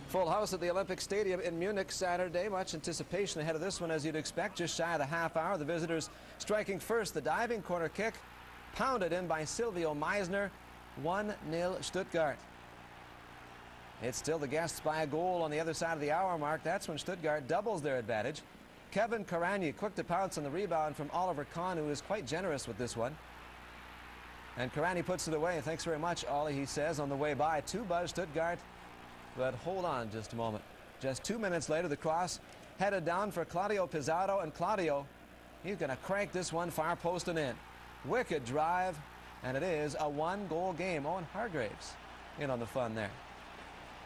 Full house at the Olympic Stadium in Munich Saturday. Much anticipation ahead of this one, as you'd expect. Just shy of the half hour. The visitors striking first. The diving corner kick pounded in by Silvio Meisner. 1-0 Stuttgart. It's still the guests by a goal on the other side of the hour mark. That's when Stuttgart doubles their advantage. Kevin Karanyi quick to pounce on the rebound from Oliver Kahn, who is quite generous with this one. And Karanyi puts it away. Thanks very much, Ollie, he says on the way by. 2-buzz Stuttgart. But hold on just a moment. Just 2 minutes later, the cross headed down for Claudio Pizarro, and Claudio, he's going to crank this one far post and in. Wicked drive, and it is a 1-goal game. Owen Hargraves in on the fun there.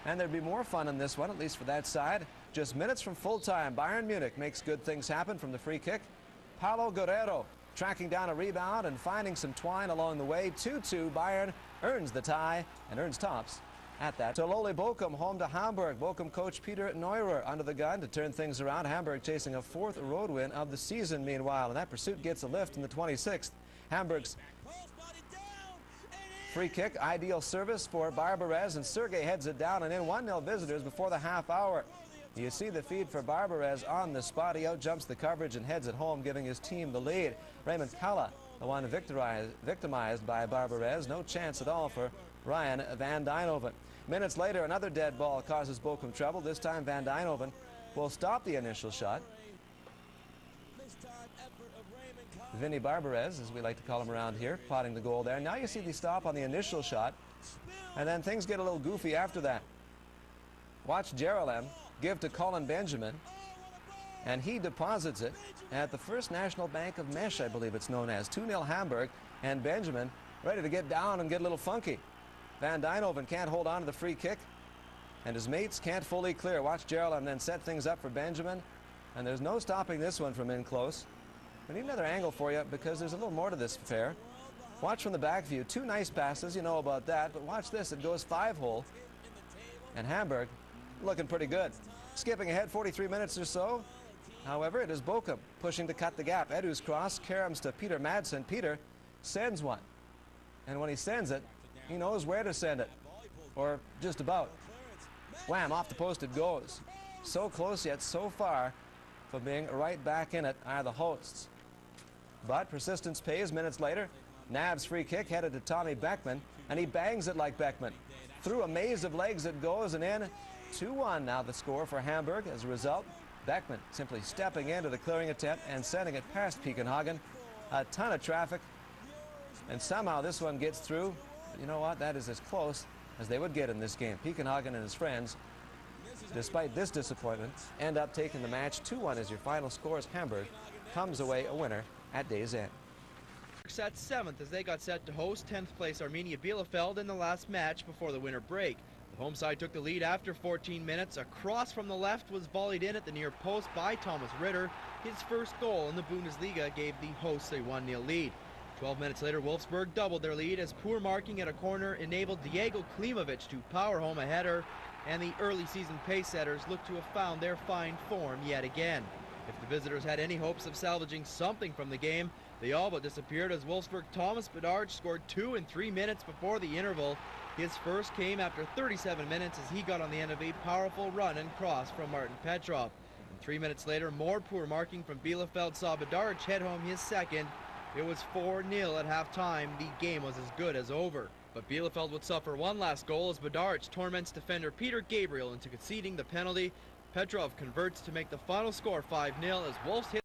And there'd be more fun in this one, at least for that side. Just minutes from full time, Bayern Munich makes good things happen from the free kick. Paulo Guerrero tracking down a rebound and finding some twine along the way. 2-2, Bayern earns the tie and earns tops at that. So Loli Bochum home to Hamburg. Bochum coach Peter Neurer under the gun to turn things around. Hamburg chasing a 4th road win of the season meanwhile, and that pursuit gets a lift in the 26th. Hamburg's free kick, ideal service for Barbarez, and Sergei heads it down and in. 1-0 visitors before the half hour. You see the feed for Barbarez on the spot. He outjumps the coverage and heads it home, giving his team the lead. Raymond Kalla, the one victimized by Barbarez. No chance at all for Ryan van Dijnhoven. Minutes later, another dead ball causes Bochum trouble. This time Van Dijnhoven will stop the initial shot. Vinny Barbarez, as we like to call him around here, plotting the goal there. Now you see the stop on the initial shot, and then things get a little goofy after that. Watch Jerolem give to Colin Benjamin, and he deposits it at the First National Bank of Mesh, I believe it's known as. 2-0 Hamburg, and Benjamin ready to get down and get a little funky. Van Dijnhoven can't hold on to the free kick, and his mates can't fully clear. Watch Jerolem then set things up for Benjamin, and there's no stopping this one from in close. We need another angle for you because there's a little more to this affair. Watch from the back view. 2 nice passes, you know about that, but watch this. It goes 5-hole, and Hamburg looking pretty good. Skipping ahead 43 minutes or so. However, it is Bochum pushing to cut the gap. Edu's cross caroms to Peter Madsen. Peter sends one, and when he sends it, he knows where to send it, or just about. Wham, off the post it goes. So close yet so far from being right back in it are the hosts. But persistence pays. Minutes later, Nab's free kick headed to Tommy Beckman, and he bangs it like Beckman. Through a maze of legs it goes and in. 2-1 now the score for Hamburg. As a result, Beckman simply stepping into the clearing attempt and sending it past Pekenhagen. A ton of traffic, and somehow this one gets through. But you know what? That is as close as they would get in this game. Pekenhagen and his friends, despite this disappointment, end up taking the match. 2-1 is your final score as Hamburg comes away a winner at day's end. Sat 7th as they got set to host 10th place Arminia Bielefeld in the last match before the winter break. The home side took the lead after 14 minutes. A cross from the left was volleyed in at the near post by Thomas Ritter. His first goal in the Bundesliga gave the hosts a 1-0 lead. 12 minutes later, Wolfsburg doubled their lead as poor marking at a corner enabled Diego Klimovic to power home a header, and the early season pace setters look to have found their fine form yet again. If the visitors had any hopes of salvaging something from the game, they all but disappeared as Wolfsburg Thomas Bedard scored 2 in 3 minutes before the interval. His first came after 37 minutes as he got on the end of a powerful run and cross from Martin Petrov. And 3 minutes later, more poor marking from Bielefeld saw Bedard head home his second. It was 4-0 at halftime. The game was as good as over. But Bielefeld would suffer one last goal as Bedard torments defender Peter Gabriel into conceding the penalty. Petrov converts to make the final score 5-0 as Wolves hit